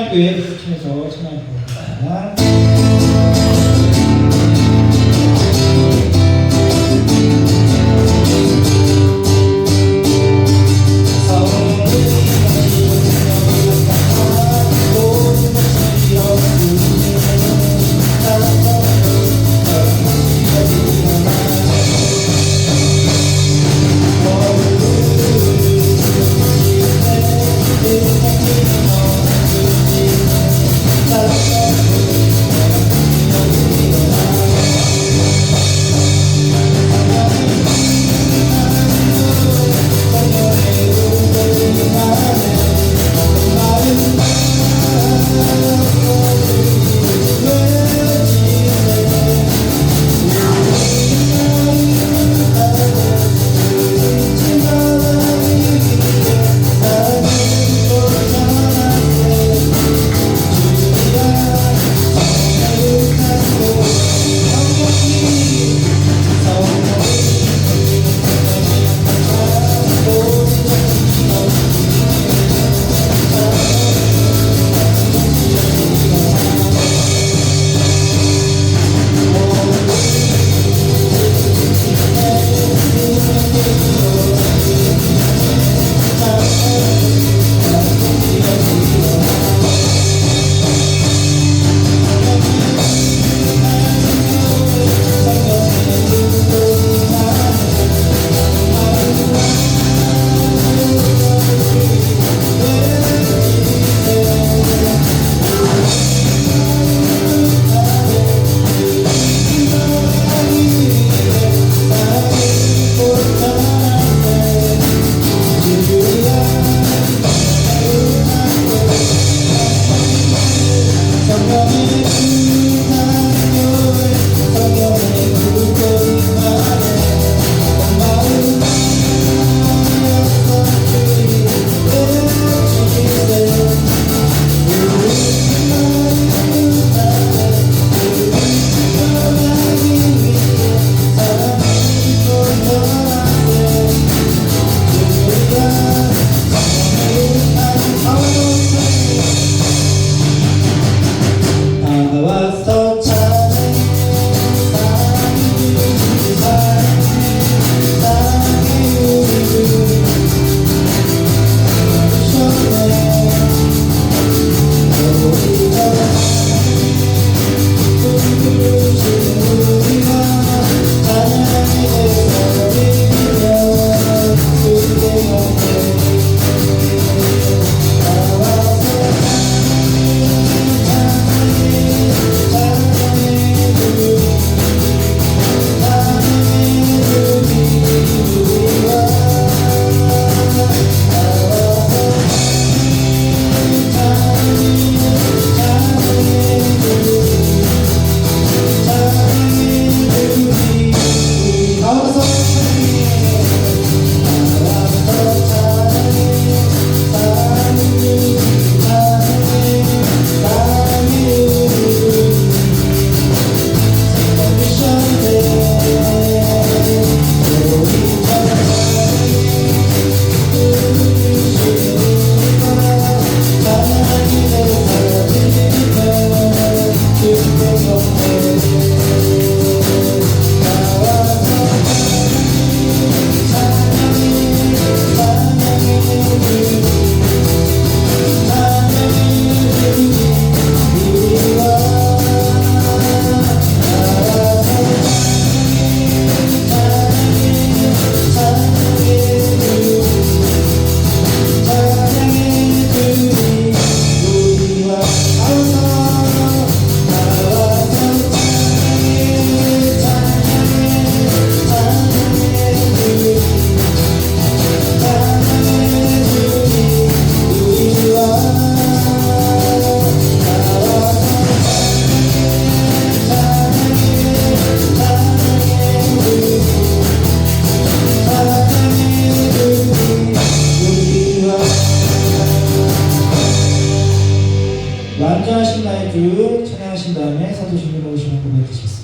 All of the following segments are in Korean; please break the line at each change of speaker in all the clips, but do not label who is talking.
신학교에 춤춰서 찬양해 보겠습니다. 완전하신 나의 주 찬양하신 다음에 사도신경 모시면 고백하시겠습니다.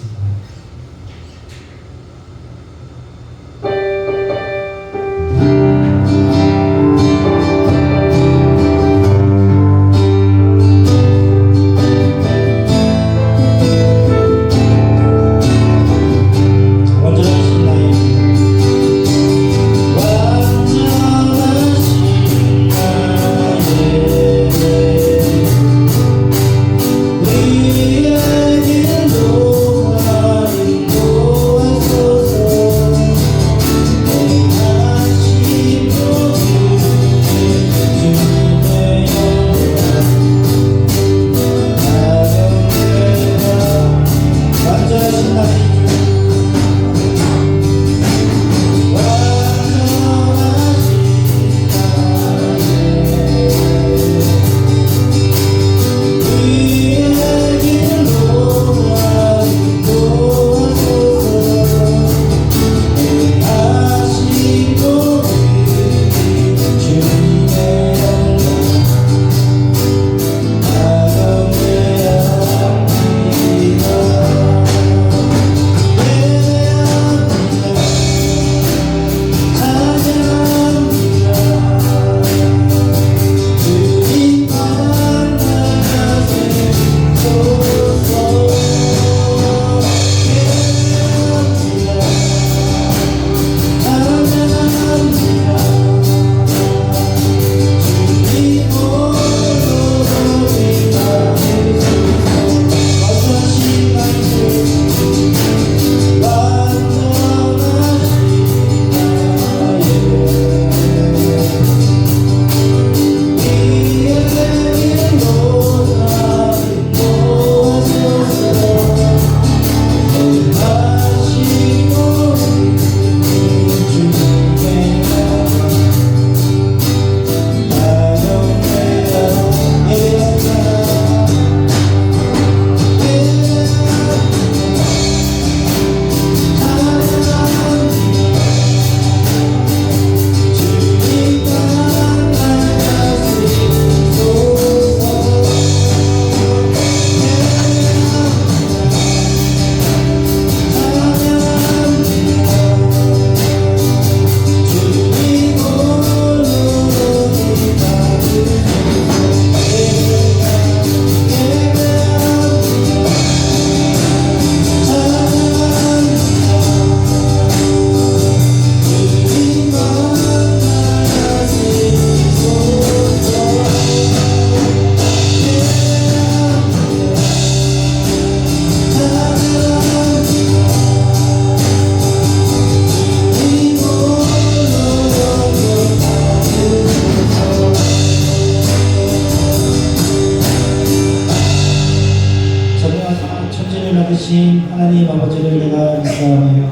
살아계신 하나님 아버지를 내가 믿사오며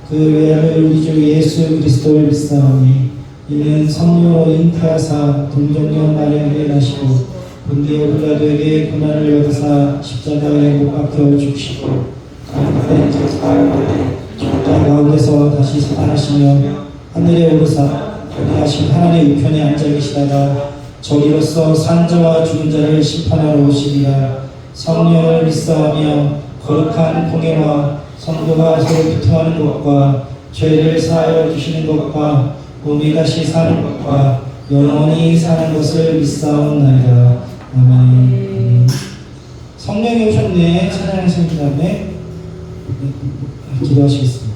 그 외아들 우리 주 예수 그리스도를 믿사오니 이는 성령으로 잉태하사 동정녀 마리아에게 나시고 본디오 빌라도에게 고난을 받으사 십자가에 못 박혀 죽으시고 가운데 죽자 가운데서 다시 살아나시며 하늘에 오르사 거대하신 하나님의 우편에 앉아 계시다가 저리로서 산자와 죽은 자를 심판하러 오시리라. 성령을 믿사오며 거룩한 공예와 성도가 서로 교통하는 것과 죄를 사하여 주시는 것과 몸이 다시 사는 것과 영원히 사는 것을 믿사옵나이다. 아멘. 성령이 오셨네. 찬양하신 다음에 기도하시겠습니다.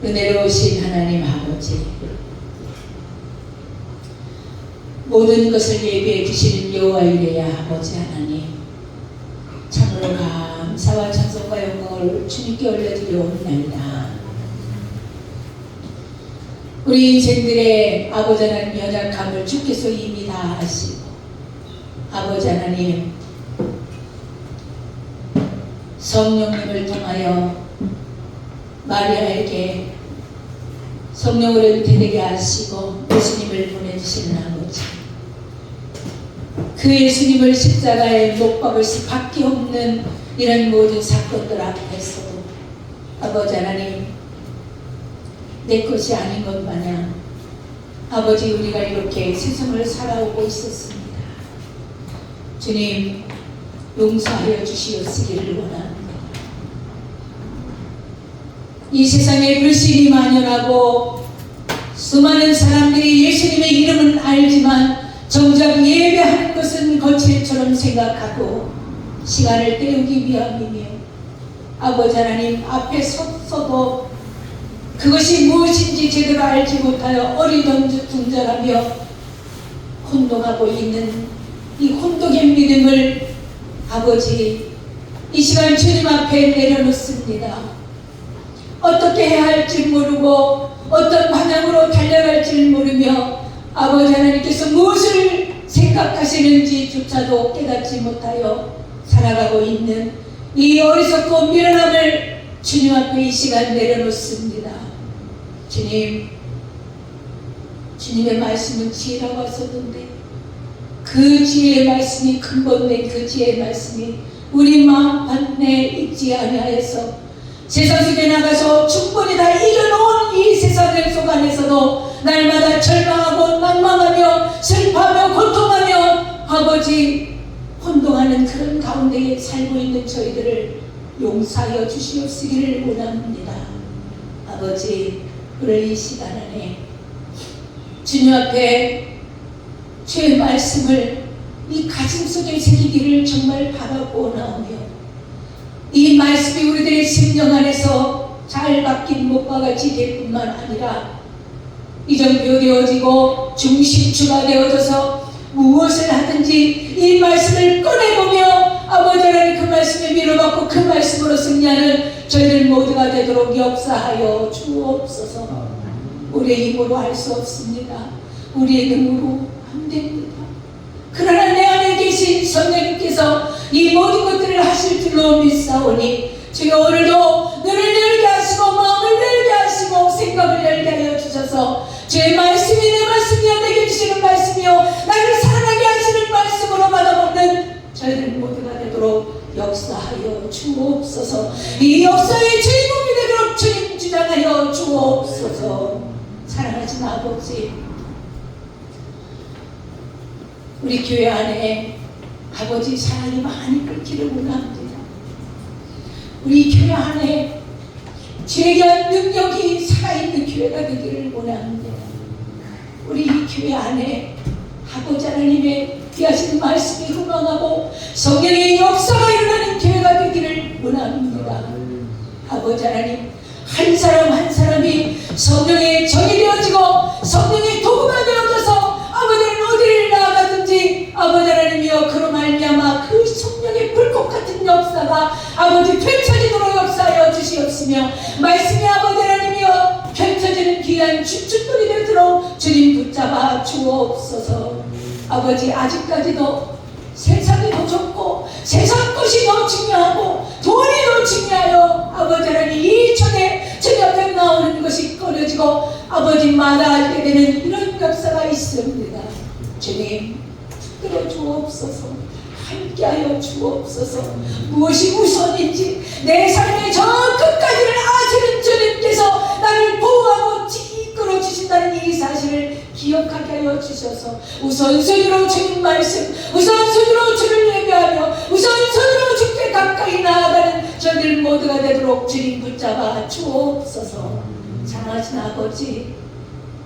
은혜로우신 하나님 아버지, 모든 것을 예비해 주시는 여호와 이레야 아버지 하나님, 참으로 감사와 찬송과 영광을 주님께 올려드려옵나이다. 우리 인생들의 아버지 하나님 연약함을 주께서 이미 다 아시고, 아버지 하나님 성령님을 통하여 마리아에게 성령으로 잉태되게 하시고 예수님을 보내주시는 아버지, 그 예수님을 십자가에 못 박을 수밖에 없는 이런 모든 사건들 앞에서도 아버지 하나님, 내 것이 아닌 것 마냥 아버지 우리가 이렇게 세상을 살아오고 있었습니다. 주님, 용서하여 주시옵시기를 원합니다. 이 세상에 불신이 만연하고 수많은 사람들이 예수님의 이름은 알지만 정작 예배하는 것은 거칠처럼 생각하고 시간을 때우기 위함이며 아버지 하나님 앞에 섰어도 그것이 무엇인지 제대로 알지 못하여 어리둥절하며 혼동하고 있는 이 혼동의 믿음을 아버지 이 시간 주님 앞에 내려놓습니다. 어떻게 해야 할지 모르고 어떤 방향으로 달려갈지 모르며 아버지 하나님께서 무엇을 생각하시는지조차도 깨닫지 못하여 살아가고 있는 이 어리석고 미련함을 주님 앞에 이 시간 내려놓습니다. 주님, 주님의 말씀은 지혜라고 하셨는데 그 지혜의 말씀이 근본된 그 지혜의 말씀이 우리 마음 판에 있지 아니하여서 세상 속에 나가서 충분히 다 이겨놓은 이 세상의 속 안에서도 날마다 절망하고 낭망하며 슬퍼하며 고통하며 아버지 혼동하는 그런 가운데에 살고 있는 저희들을 용서하여 주시옵시기를 원합니다. 아버지, 오늘 이 시간 안에 주님 앞에 주의 말씀을 이 가슴 속에 새기기를 정말 바라고 나오며 이 말씀이 우리들의 심령 안에서 잘 박힌 목과 같이 될 뿐만 아니라 이정표되어지고 중심추가 되어져서 무엇을 하든지 이 말씀을 꺼내보며 아버지 하나님 그 말씀에 밀어받고 그 말씀으로 승리하는 저희들 모두가 되도록 역사하여 주옵소서. 우리의 힘으로 할 수 없습니다. 우리의 능으로 안 됩니다. 그러나 내 안에 계신 성령님께서 이 모든 것들을 하실 줄로 믿사오니 주여 오늘도 눈을 열게 하시고 마음을 열게 하시고 생각을 열게 하여 주셔서 주의 말씀이 내 말씀이여 내게 주시는 말씀이요 나를 살아나게 하시는 말씀으로 받아먹는 저희들 모두가 되도록 역사하여 주옵소서. 이 역사의 주인공이 되도록 주님 주장하여 주옵소서. 사랑하신 아버지, 우리 교회 안에 아버지 사랑이 많이 끓기를 원합니다. 우리 교회 안에 죄견 능력이 살아있는 교회가 되기를 원합니다. 우리 이 교회 안에 아버지 하나님의 귀하신 말씀이 흥황하고 성령의 역사가 일어나는 교회가 되기를 원합니다. 아버지 하나님, 한 사람 한 사람이 성령의 정이 되어지고 성령의 도구가 되어져서 아버지는 어디를 나아가든지 아버지 하나님이여 그로 말미암아 그 성령의 불꽃 같은 역사가 아버지 펼쳐지도록 역사하여 주시옵시며 말씀이 아버지 하나님이여 펼쳐지는 귀한 주춧돌이 되도록 주님 붙잡아 주옵소서. 아버지, 아직까지도 세상이 더 좋고 세상 것이 더 중요하고 돈이 더 중요하여 아버지 하나님 이 천에 저 옆에 나오는 것이 꺼려지고 아버지 마다할 때 되는 이런 역사가 있습니다. 주님, 붙들어 주옵소서. 함께하여 주옵소서. 무엇이 우선인지 내 삶의 저 끝까지를 아시는 주님께서 나를 보호하고 이끌어 주신다는 이 사실을 기억하게 하여 주셔서 우선순위로 주님 말씀, 우선순위로 주를 예배하며 우선순위로 주께 가까이 나아가는 저들 모두가 되도록 주님 붙잡아 주옵소서. 사랑하신 아버지,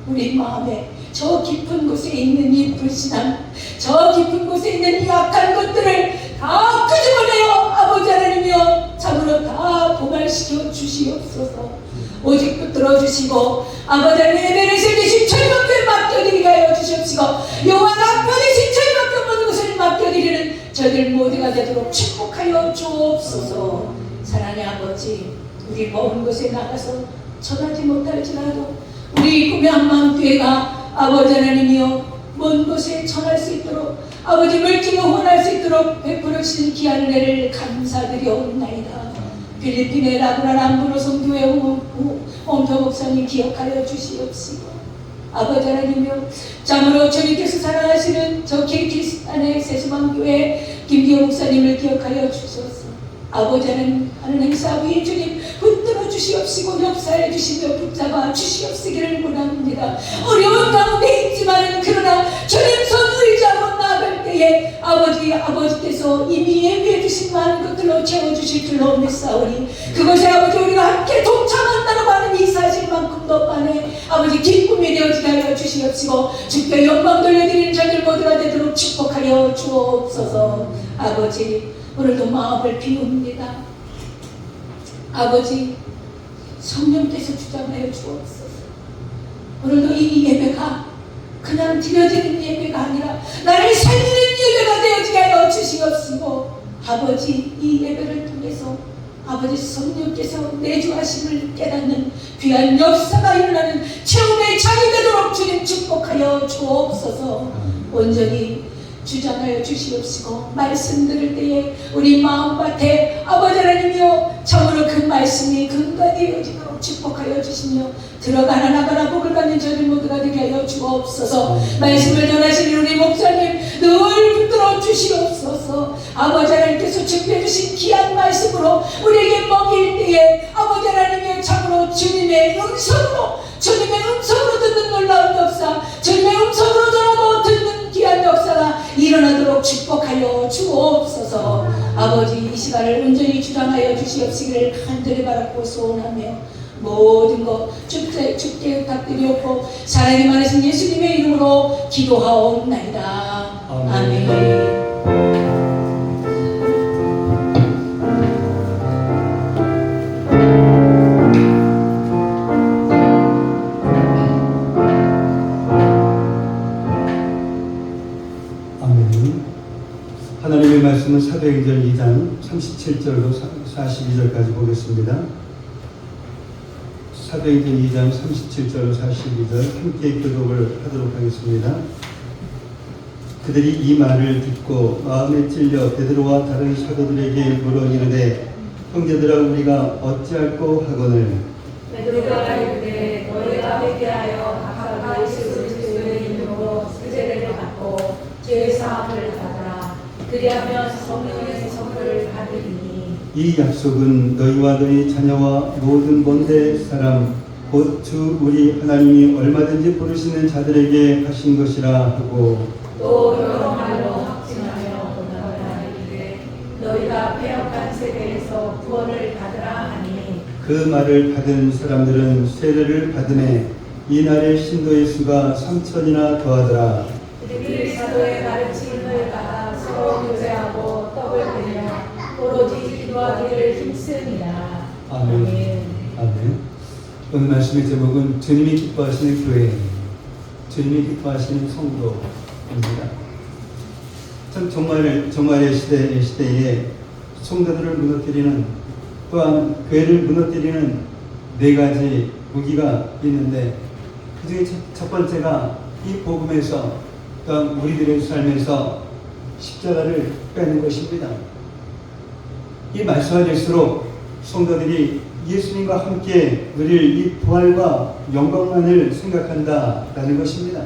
우리 마음에 저 깊은 곳에 있는 이 불신함, 저 깊은 곳에 있는 이 악한 것들을 다 끄집어내어 아버지 하나님이여 참으로 다 도말시켜 주시옵소서. 오직 붙들어 주시고 아버지 하나님 예배를 세우신 저희밖에 맡겨드리게 하여 주시옵시고 여호와 남편이신 저희밖에 모든 것을 맡겨드리는 저희들 모두가 되도록 축복하여 주옵소서. 사랑의 아버지, 우리 먼 곳에 나가서 전하지 못할지라도 우리 꿈의 한마음교회가 아버지 하나님이여 먼 곳에 전할 수 있도록 아버지 물질을 후원할 수 있도록 베풀어 주신 귀한 은혜를 감사드려옵나이다. 필리핀의 라브라 람브로 성교회 홍표 목사님 기억하여 주시옵시고 아버지 하나님이여, 참으로 주님께서 사랑하시는 저 KT 안의 세수방교회 김기호 목사님을 기억하여 주소서. 아버지 하나님 사부의 주님 붙들어 주시옵시고 역사해 주시며 붙잡아 주시옵시기를 원합니다. 어려운 가운데 있지만 그러나 주님 손 의지하고 나아갈 때에 아버지께서 이미 예비해 주신 많은 것들로 채워주실 줄로 믿사오니 그것에 아버지 우리가 함께 동참한다고 하는 이 사실만큼도 만에 아버지 기쁨이 되어지게 하여 주시옵시고 주께 영광 돌려드리는 저들 모두가 되도록 축복하여 주옵소서. 아버지 오늘도 마음을 비웁니다. 아버지 성령께서 주장하여 주옵소서. 오늘도 이 예배가 그냥 드려지는 예배가 아니라 나를 살리는 예배가 되어지게 하여 주시옵시고 아버지 이 예배를 통해서 아버지 성령께서 내주하심을 깨닫는 귀한 역사가 일어나는 체험의 장이 되도록 주님 축복하여 주옵소서. 온전히 주장하여 주시옵시고 말씀 들을 때에 우리 마음밭에 아버지 하나님이여 참으로 그 말씀이 근간이 되어지도록 축복하여 주시며 들어가나 나가나 복을 받는 저들 모두가 되게 하여 주옵소서. 말씀을 전하시는 우리 목사님 늘 붙들어 주시옵소서. 아버지 하나님께서 준비해 주신 귀한 말씀으로 우리에게 먹일 때에 아버지 하나님의 참으로 주님의 음성으로 듣는 놀라운 역사, 주님의 음성으로 전하고 듣는 귀한 역사가 일어나도록 축복하여 주옵소서. 아버지 이 시간을 온전히 주장하여 주시옵시기를 간절히 바라고 소원하며 모든 것 주께 부탁드리옵고 사랑이 많으신 예수님의 이름으로 기도하옵나이다. 아멘.
하나님의 말씀은 사도행전 2장 37절로 42절까지 보겠습니다. 사도행전 2장 37절로 42절 함께 교독을 하도록 하겠습니다. 그들이 이 말을 듣고 마음에 찔려 베드로와 다른 사도들에게 물어 이르되 형제들아 우리가 어찌할꼬 하거늘
베드로가 이르되 너희가 회개하여 각각 예수 그리스도의 이름으로 세례를 받고 죄 사함을 받으라. 그리하면 성령의 선물을 받으리니
이 약속은 너희와 너희 자녀와 모든 본대 사람 곧 주 우리 하나님이 얼마든지 부르시는 자들에게 하신 것이라 하고
또 여러 말로 확증하여 보다가 이르되 너희가 패역한 세대에서 구원을 받으라 하니
그 말을 받은 사람들은 세례를 받음에 이날의 신도의 수가 3,000이나 더하더라.
그들이 사도의 가르침을 따라 서로 교제하고 떡을 베며 오로지 기도하기를 힘쓰니라.
아멘. 아멘. 오늘 말씀의 제목은 주님이 기뻐하시는 교회, 주님이 기뻐하시는 성도입니다. 참 정말의 시대에 성도들을 무너뜨리는 또한 교회를 무너뜨리는 네 가지 무기가 있는데 그중에 첫 번째가 이 복음에서 또한 우리들의 삶에서 십자가를 빼는 것입니다. 이 말씀이 될수록 성도들이 예수님과 함께 누릴 이 부활과 영광만을 생각한다라는 것입니다.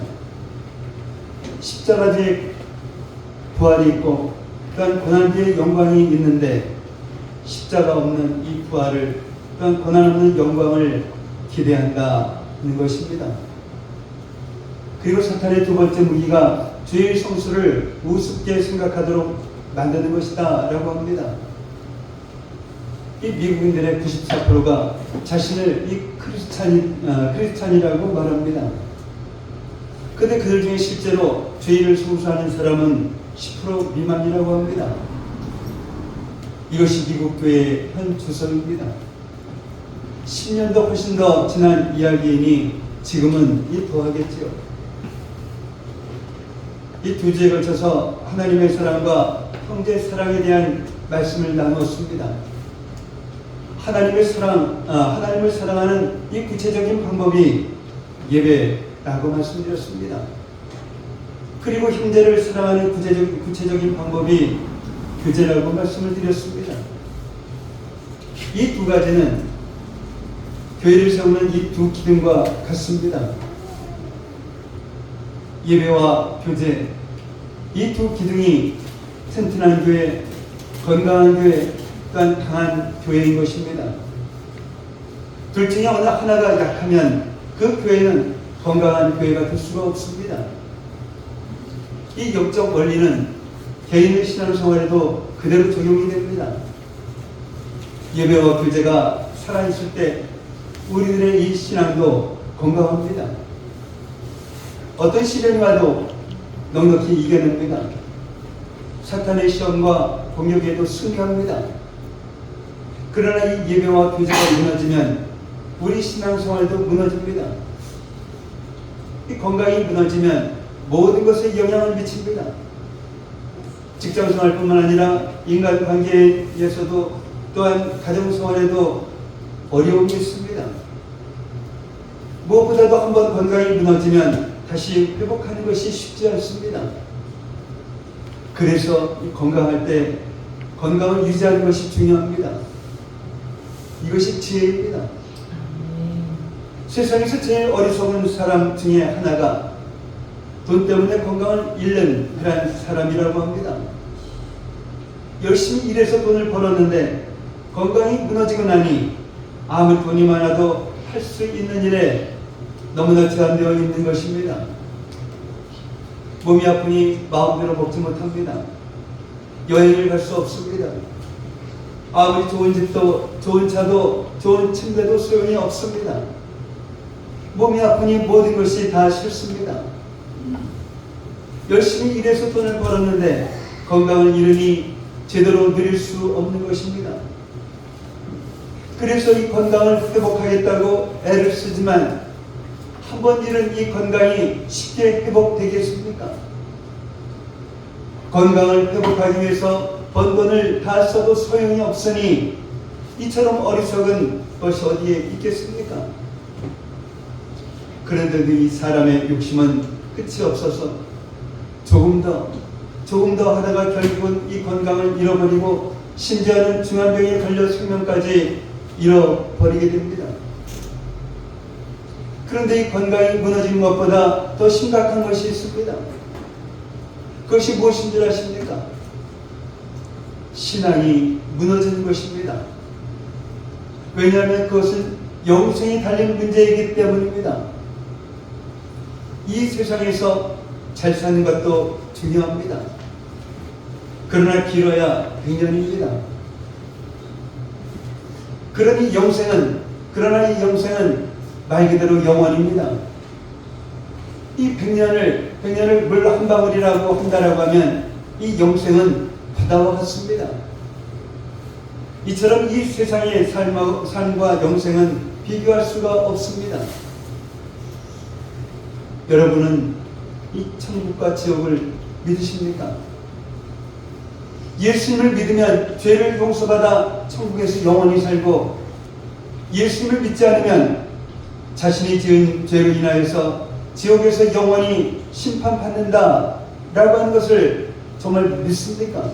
십자가 뒤에 부활이 있고 또한 고난 뒤에 영광이 있는데 십자가 없는 이 부활을 또한 고난 없는 영광을 기대한다는 것입니다. 그리고 사탄의 두 번째 무기가 죄의 성수를 우습게 생각하도록 만드는 것이다 라고 합니다. 이 미국인들의 94%가 자신을 이 크리스찬이라고 말합니다. 그런데 그들 중에 실제로 죄를 성수하는 사람은 10% 미만이라고 합니다. 이것이 미국 교회의 현 주석입니다. 10년도 훨씬 더 지난 이야기이니 지금은 더하겠지요. 이 두 주에 걸쳐서 하나님의 사랑과 형제 사랑에 대한 말씀을 나누었습니다. 하나님을 사랑하는 이 구체적인 방법이 예배라고 말씀드렸습니다. 그리고 형제를 사랑하는 구체적인 방법이 교제라고 말씀을 드렸습니다. 이 두 가지는 교회를 세우는 이 두 기둥과 같습니다. 예배와 교제, 이 두 기둥이 튼튼한 교회, 건강한 교회, 또한 강한 교회인 것입니다. 둘 중에 어느 하나가 약하면 그 교회는 건강한 교회가 될 수가 없습니다. 이 영적 원리는 개인의 신앙생활에도 그대로 적용이 됩니다. 예배와 교제가 살아있을 때 우리들의 이 신앙도 건강합니다. 어떤 시련이 와도 넉넉히 이겨냅니다. 사탄의 시험과 공격에도 승리합니다. 그러나 이 예배와 교제가 무너지면 우리 신앙생활도 무너집니다. 이 건강이 무너지면 모든 것에 영향을 미칩니다. 직장생활뿐만 아니라 인간관계에서도 또한 가정생활에도 어려움이 있습니다. 무엇보다도 한번 건강이 무너지면 다시 회복하는 것이 쉽지 않습니다. 그래서 건강할 때 건강을 유지하는 것이 중요합니다. 이것이 지혜입니다. 세상에서 제일 어리석은 사람 중에 하나가 돈 때문에 건강을 잃는 그런 사람이라고 합니다. 열심히 일해서 돈을 벌었는데 건강이 무너지고 나니 아무리 돈이 많아도 할 수 있는 일에 너무나 제한되어 있는 것입니다. 몸이 아프니 마음대로 먹지 못합니다. 여행을 갈 수 없습니다. 아무리 좋은 집도 좋은 차도 좋은 침대도 소용이 없습니다. 몸이 아프니 모든 것이 다 싫습니다. 열심히 일해서 돈을 벌었는데 건강을 잃으니 제대로 누릴 수 없는 것입니다. 그래서 이 건강을 회복하겠다고 애를 쓰지만 한 번 잃은 이 건강이 쉽게 회복되겠습니까? 건강을 회복하기 위해서 번 돈을 다 써도 소용이 없으니 이처럼 어리석은 것이 어디에 있겠습니까? 그런데도 이 사람의 욕심은 끝이 없어서 조금 더 하다가 결국은 이 건강을 잃어버리고 심지어는 중환병에 걸려 생명까지 잃어버리게 됩니다. 그런데 이 건강이 무너진 것보다 더 심각한 것이 있습니다. 그것이 무엇인 줄 아십니까? 신앙이 무너지는 것입니다. 왜냐하면 그것은 영생이 달린 문제이기 때문입니다. 이 세상에서 잘 사는 것도 중요합니다. 그러나 길어야 100년입니다. 그러나 이 영생은 말 그대로 영원입니다. 이 100년을 물 한 방울이라고 한다라고 하면 이 영생은 바다와 같습니다. 이처럼 이 세상의 삶과 영생은 비교할 수가 없습니다. 여러분은 이 천국과 지옥을 믿으십니까? 예수님을 믿으면 죄를 용서받아 천국에서 영원히 살고, 예수님을 믿지 않으면 자신이 지은 죄로 인하여서 지옥에서 영원히 심판받는다 라고 하는 것을 정말 믿습니까?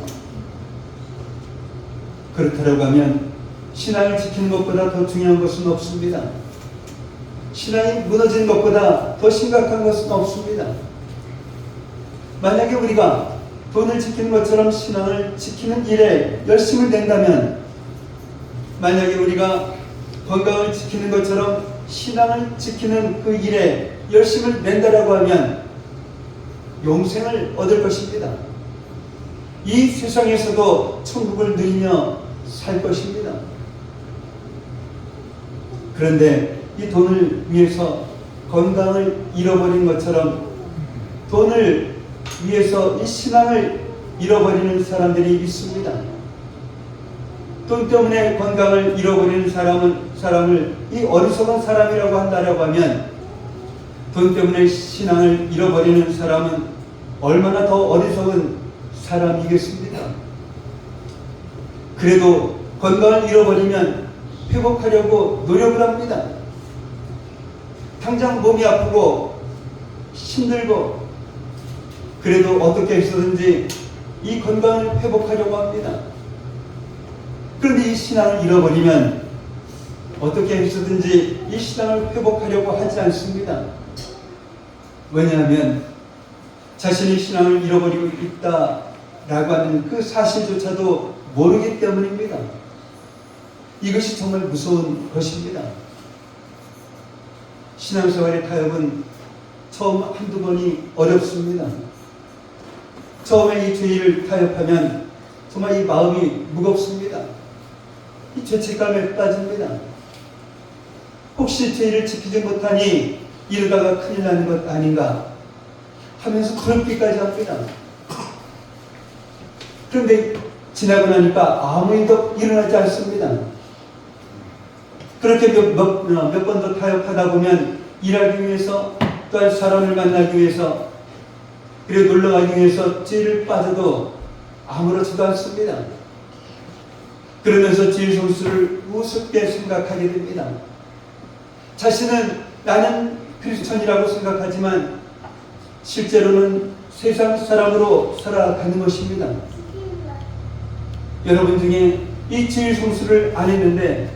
그렇다고 하면 신앙을 지키는 것보다 더 중요한 것은 없습니다. 신앙이 무너지는 것보다 더 심각한 것은 없습니다. 만약에 우리가 돈을 지키는 것처럼 신앙을 지키는 일에 열심을 낸다면, 만약에 우리가 건강을 지키는 것처럼 신앙을 지키는 그 일에 열심을 낸다라고 하면 용생을 얻을 것입니다. 이 세상에서도 천국을 누리며 살 것입니다. 그런데 이 돈을 위해서 건강을 잃어버린 것처럼 돈을 위해서 이 신앙을 잃어버리는 사람들이 있습니다. 돈 때문에 건강을 잃어버리는 사람을 이 어리석은 사람이라고 한다라고 하면, 돈 때문에 신앙을 잃어버리는 사람은 얼마나 더 어리석은 사람이겠습니까? 그래도 건강을 잃어버리면 회복하려고 노력을 합니다. 당장 몸이 아프고 힘들고 그래도 어떻게 해서든지 이 건강을 회복하려고 합니다. 그런데 이 신앙을 잃어버리면 어떻게 해서든지 이 신앙을 회복하려고 하지 않습니다. 왜냐하면 자신의 신앙을 잃어버리고 있다라고 하는 그 사실조차도 모르기 때문입니다. 이것이 정말 무서운 것입니다. 신앙생활의 타협은 처음 한두 번이 어렵습니다. 처음에 이 죄를 타협하면 정말 이 마음이 무겁습니다. 이 죄책감에 빠집니다. 혹시 죄를 지키지 못하니 이러다가 큰일 나는 것 아닌가 하면서 그렇게까지 합니다. 그런데 지나고 나니까 아무 일도 일어나지 않습니다. 그렇게 몇 번 더 타협하다 보면 일하기 위해서 또한 사람을 만나기 위해서 그리고 놀러가기 위해서 죄를 빠져도 아무렇지도 않습니다. 그러면서 죄의 성수를 우습게 생각하게 됩니다. 자신은 나는 크리스천이라고 생각하지만 실제로는 세상 사람으로 살아가는 것입니다. 여러분 중에 이 죄의 성수를 안 했는데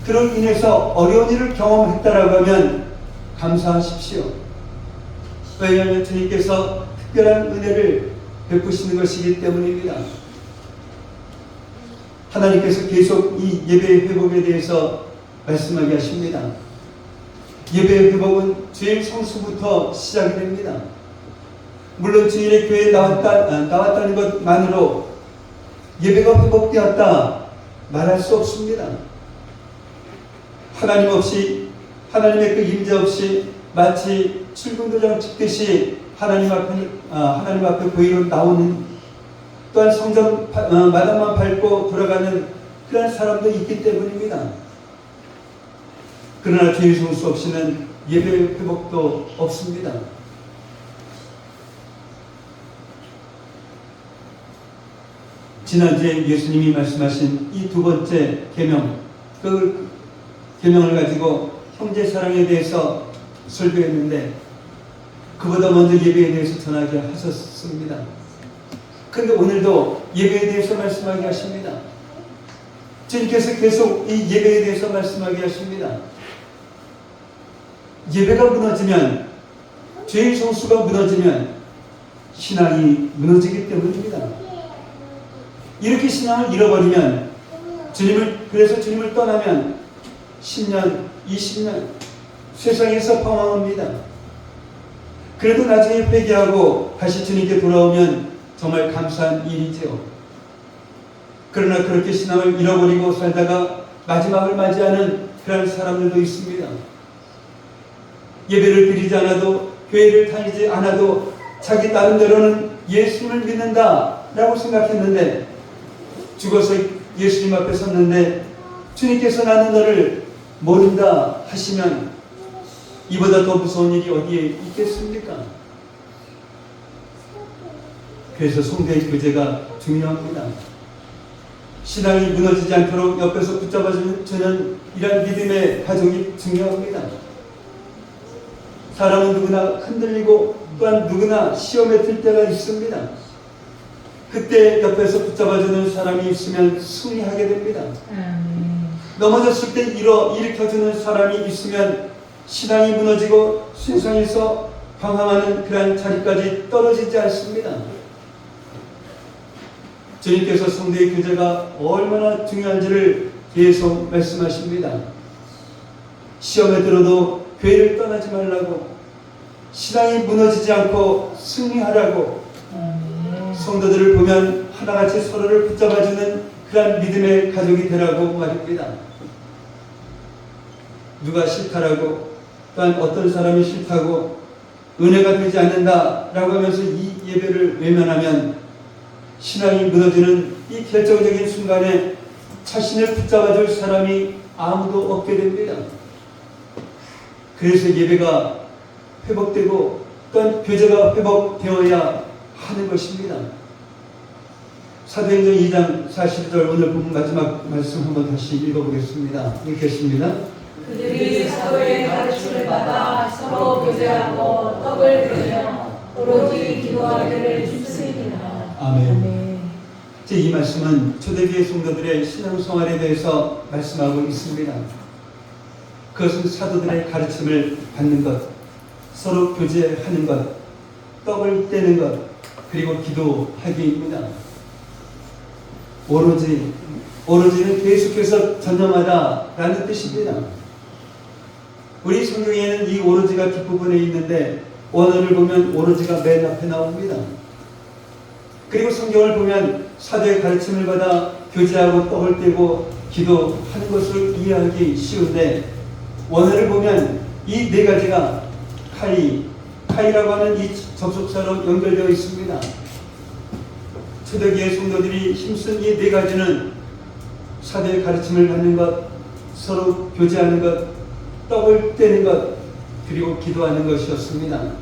그로 인해서 어려운 일을 경험했다라고 하면 감사하십시오. 왜냐하면 주님께서 특별한 은혜를 베푸시는 것이기 때문입니다. 하나님께서 계속 이 예배의 회복에 대해서 말씀하게 하십니다. 예배의 회복은 죄의 성수부터 시작이 됩니다. 물론 주일에 교회에 나왔다는 것만으로 예배가 회복되었다 말할 수 없습니다. 하나님 없이, 하나님의 그 임재 없이 마치 출근도장 찍듯이 하나님 앞에 보이러 나오는, 또한 성전 마당만 밟고 돌아가는 그런 사람도 있기 때문입니다. 그러나 죄의 성수 없이는 예배 회복도 없습니다. 지난주에 예수님이 말씀하신 이 두 번째 계명, 그 계명을 가지고 형제 사랑에 대해서 설교했는데 그보다 먼저 예배에 대해서 전하게 하셨습니다. 그런데 오늘도 예배에 대해서 말씀하게 하십니다. 주님께서 계속 이 예배에 대해서 말씀하게 하십니다. 예배가 무너지면, 죄의 성수가 무너지면 신앙이 무너지기 때문입니다. 이렇게 신앙을 잃어버리면, 그래서 주님을 떠나면 10년, 20년 세상에서 방황합니다. 그래도 나중에 회개하고 다시 주님께 돌아오면 정말 감사한 일이죠. 그러나 그렇게 신앙을 잃어버리고 살다가 마지막을 맞이하는 그런 사람들도 있습니다. 예배를 드리지 않아도, 교회를 다니지 않아도 자기 나름대로는 예수님을 믿는다라고 생각했는데 죽어서 예수님 앞에 섰는데 주님께서 나는 너를 모른다 하시면 이보다 더 무서운 일이 어디에 있겠습니까? 그래서 성도의 교제가 중요합니다. 신앙이 무너지지 않도록 옆에서 붙잡아주는 이런 믿음의 가족이 중요합니다. 사람은 누구나 흔들리고 또한 누구나 시험에 들 때가 있습니다. 그때 옆에서 붙잡아주는 사람이 있으면 승리하게 됩니다. 넘어졌을 때 일으켜주는 사람이 있으면 신앙이 무너지고 세상에서 방황하는 그러한 자리까지 떨어지지 않습니다. 주님께서 성도의 교제가 얼마나 중요한지를 계속 말씀하십니다. 시험에 들어도 교회를 떠나지 말라고, 신앙이 무너지지 않고 승리하라고, 성도들을 보면 하나같이 서로를 붙잡아주는 그런 믿음의 가족이 되라고 말입니다. 누가 싫다라고, 또한 어떤 사람이 싫다고 은혜가 되지 않는다라고 하면서 이 예배를 외면하면 신앙이 무너지는 이 결정적인 순간에 자신을 붙잡아줄 사람이 아무도 없게 됩니다. 그래서 예배가 회복되고 또한 교제가 회복되어야 하는 것입니다. 사도행전 2장 40절 오늘 본 마지막 말씀 한번 다시 읽어보겠습니다. 읽겠습니다.
그들이 사도의 가르침을 받아 서로 교제하고 떡을 드리며 오로지 기도하기를 힘쓰니라.
아멘. 이 말씀은 초대교회 성도들의 신앙생활에 대해서 말씀하고 있습니다. 그것은 사도들의 가르침을 받는 것, 서로 교제하는 것, 떡을 떼는 것, 그리고 기도하기입니다. 오로지는 계속해서 전념하다라는 뜻입니다. 우리 성경에는 이 오로지가 뒷부분에 있는데 원어를 보면 오로지가 맨 앞에 나옵니다. 그리고 성경을 보면 사도의 가르침을 받아 교제하고 떡을 떼고 기도하는 것을 이해하기 쉬운데 원어를 보면 이 네 가지가 카이라고 하는 이 접속사로 연결되어 있습니다. 초대교회 성도들이 힘쓴 이 네 가지는 사도의 가르침을 받는 것, 서로 교제하는 것, 떡을 떼는 것, 그리고 기도하는 것이었습니다.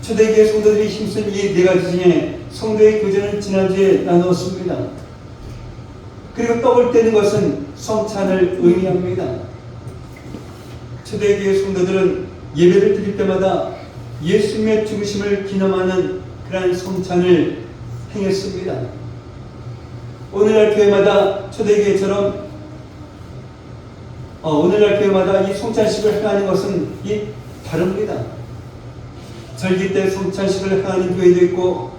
초대교회 성도들이 힘쓴 이 네 가지 중에 성도의 교제는 지난주에 나누었습니다. 그리고 떡을 떼는 것은 성찬을 의미합니다. 초대교회 성도들은 예배를 드릴 때마다 예수님의 죽으심을 기념하는 그러한 성찬을 행했습니다. 오늘날 교회마다 초대교회처럼 오늘날 교회마다 이 성찬식을 행하는 것은 다릅니다. 절기 때 성찬식을 행하는 교회도 있고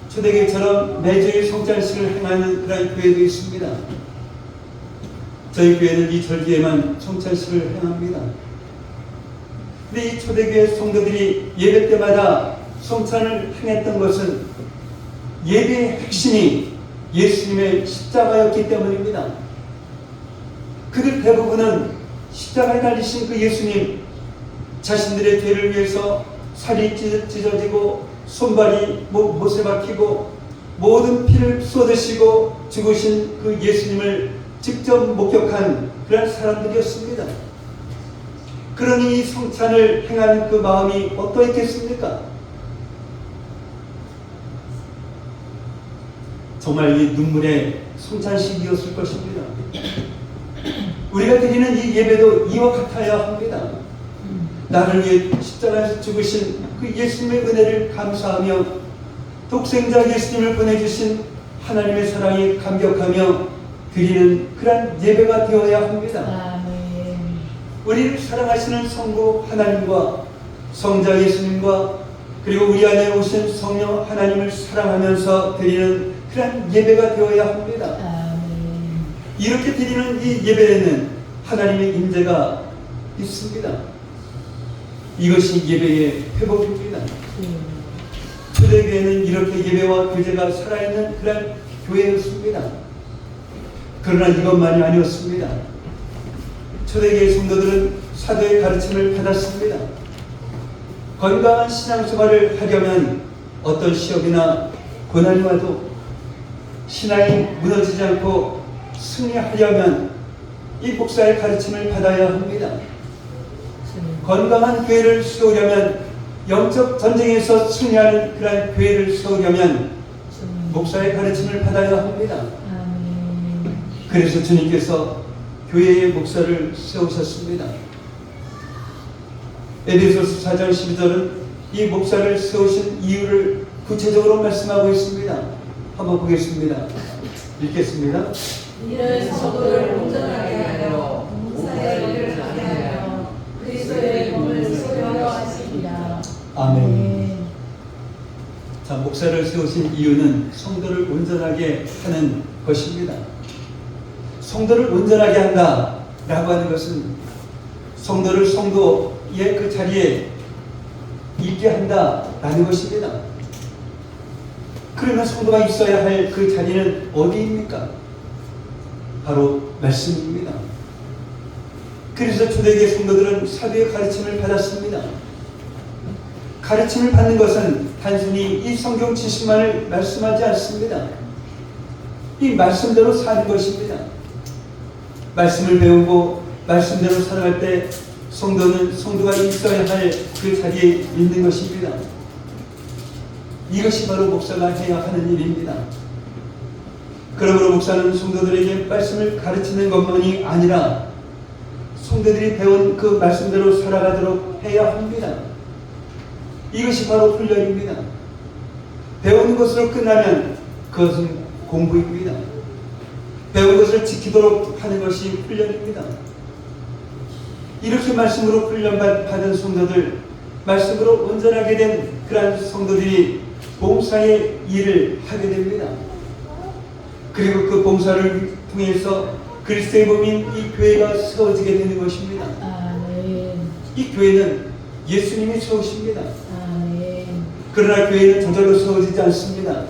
초대교회처럼 매주일 성찬식을 행하는 그런 교회도 있습니다. 저희 교회는 이 절기에만 성찬식을 행합니다. 근데 이 초대교회 성도들이 예배 때마다 성찬을 행했던 것은 예배의 핵심이 예수님의 십자가였기 때문입니다. 그들 대부분은 십자가에 달리신 그 예수님, 자신들의 죄를 위해서 살이 찢어지고 손발이 못에 박히고 모든 피를 쏟으시고 죽으신 그 예수님을 직접 목격한 그런 사람들이었습니다. 그러니 이 성찬을 행하는 그 마음이 어떠했겠습니까? 정말 이 눈물의 성찬식이었을 것입니다. 우리가 드리는 이 예배도 이와 같아야 합니다. 나를 위해 십자가에서 죽으신 그 예수님의 은혜를 감사하며 독생자 예수님을 보내주신 하나님의 사랑에 감격하며 드리는 그런 예배가 되어야 합니다. 우리를 사랑하시는 성부 하나님과 성자 예수님과 그리고 우리 안에 오신 성령 하나님을 사랑하면서 드리는 그런 예배가 되어야 합니다. 이렇게 드리는 이 예배에는 하나님의 임재가 있습니다. 이것이 예배의 회복입니다. 초대교회는 이렇게 예배와 교제가 살아있는 그런 교회였습니다. 그러나 이것만이 아니었습니다. 초대교회 성도들은 사도의 가르침을 받았습니다. 건강한 신앙생활을 하려면 어떤 시험이나 고난이 와도 신앙이 무너지지 않고 승리하려면 이 목사의 가르침을 받아야 합니다. 건강한 교회를 세우려면 영적 전쟁에서 승리하는 그러한 교회를 세우려면 목사의 가르침을 받아야 합니다. 그래서 주님께서 교회의 목사를 세우셨습니다. 에베소서 4장 12절은 이 목사를 세우신 이유를 구체적으로 말씀하고 있습니다. 한번 보겠습니다. 읽겠습니다.
이는 성도를 온전하게 하여 목사의 일을 하게 하여 그리스도의 몸을 세우려 하십니다.
아멘. 자, 목사를 세우신 이유는 성도를 온전하게 하는 것입니다. 성도를 온전하게 한다라고 하는 것은 성도를 성도의 그 자리에 있게 한다라는 것입니다. 그러면 성도가 있어야 할 그 자리는 어디입니까? 바로 말씀입니다. 그래서 초대교회 성도들은 사도의 가르침을 받았습니다. 가르침을 받는 것은 단순히 이 성경 지식만을 말씀하지 않습니다. 이 말씀대로 사는 것입니다. 말씀을 배우고 말씀대로 살아갈 때 성도가 있어야 할 그 자리에 있는 것입니다. 이것이 바로 목사가 해야 하는 일입니다. 그러므로 목사는 성도들에게 말씀을 가르치는 것만이 아니라 성도들이 배운 그 말씀대로 살아가도록 해야 합니다. 이것이 바로 훈련입니다. 배우는 것으로 끝나면 그것은 공부입니다. 배운 것을 지키도록 하는 것이 훈련입니다. 이렇게 말씀으로 훈련받은 성도들, 말씀으로 온전하게 된 그러한 성도들이 봉사의 일을 하게 됩니다. 그리고 그 봉사를 통해서 그리스도의 몸인 이 교회가 세워지게 되는 것입니다.
아멘.
이 교회는 예수님이 세우십니다.
아멘.
그러나 교회는 저절로 세워지지 않습니다.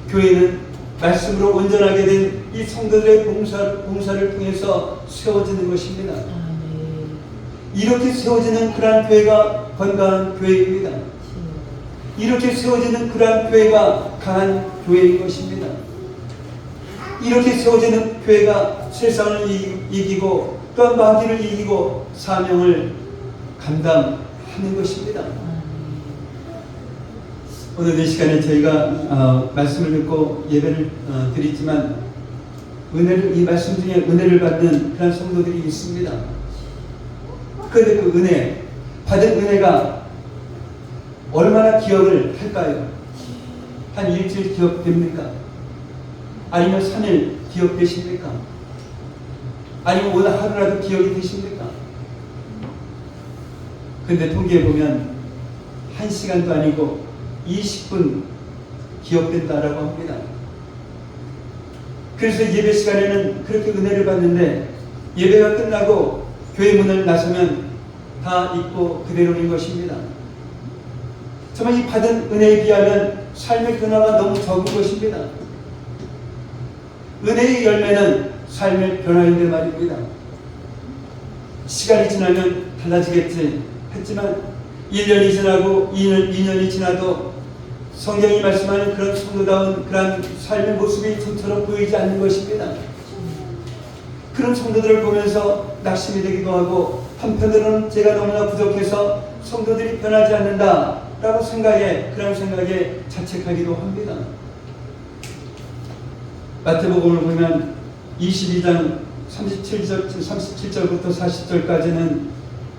교회는 말씀으로 온전하게 된 이 성도들의 봉사를 통해서 세워지는 것입니다.
아멘.
이렇게 세워지는 그러한 교회가 건강한 교회입니다. 이렇게 세워지는 그러한 교회가 강한 교회인 것입니다. 이렇게 세워지는 교회가 세상을 이기고 또한 마귀를 이기고 사명을 감당하는 것입니다. 오늘 이 시간에 저희가 말씀을 듣고 예배를 드리지만 이 말씀 중에 은혜를 받는 그런 성도들이 있습니다. 그런데 그 은혜, 받은 은혜가 얼마나 기억을 할까요? 한 일주일 기억됩니까? 아니면 3일 기억되십니까? 아니면 오늘 하루라도 기억이 되십니까? 근데 통계에 보면 1시간도 아니고 20분 기억된다라고 합니다. 그래서 예배 시간에는 그렇게 은혜를 받는데 예배가 끝나고 교회 문을 나서면 다 잊고 그대로인 것입니다. 정말 이 받은 은혜에 비하면 삶의 변화가 너무 적은 것입니다. 은혜의 열매는 삶의 변화인데 말입니다. 시간이 지나면 달라지겠지 했지만 1년이 지나고 2년이 지나도 성경이 말씀하는 그런 성도다운 그런 삶의 모습이 좀처럼 보이지 않는 것입니다. 그런 성도들을 보면서 낙심이 되기도 하고 한편으로는 제가 너무나 부족해서 성도들이 변하지 않는다라고 그런 생각에 자책하기도 합니다. 마태복음을 보면 22장 37절부터 40절까지는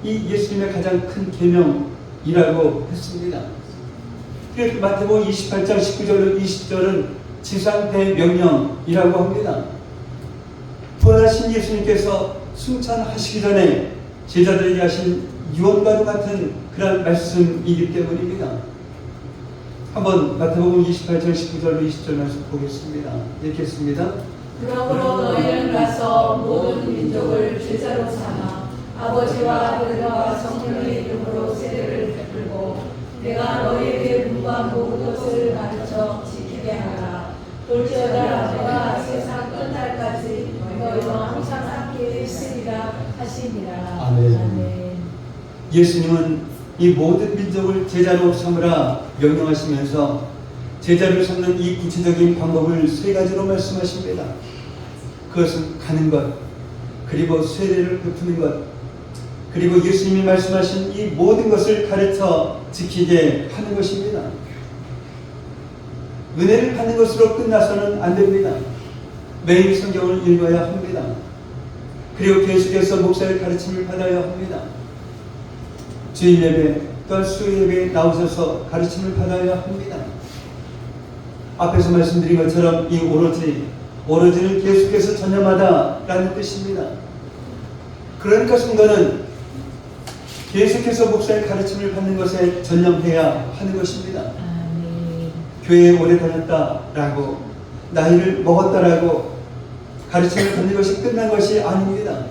이 예수님의 가장 큰 계명이라고 했습니다. 그리고 마태복음 28장 19절 20절은 지상 대명령이라고 합니다. 부활하신 예수님께서 승천하시기 전에 제자들에게 하신 유언과도 같은 그런 말씀이기 때문입니다. 한번 마태복음 28장 19절 20절 말씀 보겠습니다. 읽겠습니다.
그러므로 너희는 가서 모든 민족을 제자로 삼아 아버지와 아들과 성령의 이름으로 세례를 베풀고 내가 너희에게 분부한 모든 것을 가르쳐 지키게 하라. 돌지어다 내가 세상 끝날까지 너희와 항상 함께 있으리라 하시니라.
아멘. 예수님은 이 모든 민족을 제자로 삼으라 명령하시면서 제자를 삼는 이 구체적인 방법을 3가지로 말씀하십니다. 그것은 가는 것, 그리고 세례를 베푸는 것, 그리고 예수님이 말씀하신 이 모든 것을 가르쳐 지키게 하는 것입니다. 은혜를 받는 것으로 끝나서는 안 됩니다. 매일 성경을 읽어야 합니다. 그리고 계속해서 목사의 가르침을 받아야 합니다. 주일 예배 또한 수요 예배에 나오셔서 가르침을 받아야 합니다. 앞에서 말씀드린 것처럼 이 오로지는 계속해서 전념하다라는 뜻입니다. 그러니까 성도는 계속해서 목사의 가르침을 받는 것에 전념해야 하는 것입니다. 교회에 오래 다녔다라고 나이를 먹었다라고 가르침을 받는 것이 끝난 것이 아닙니다.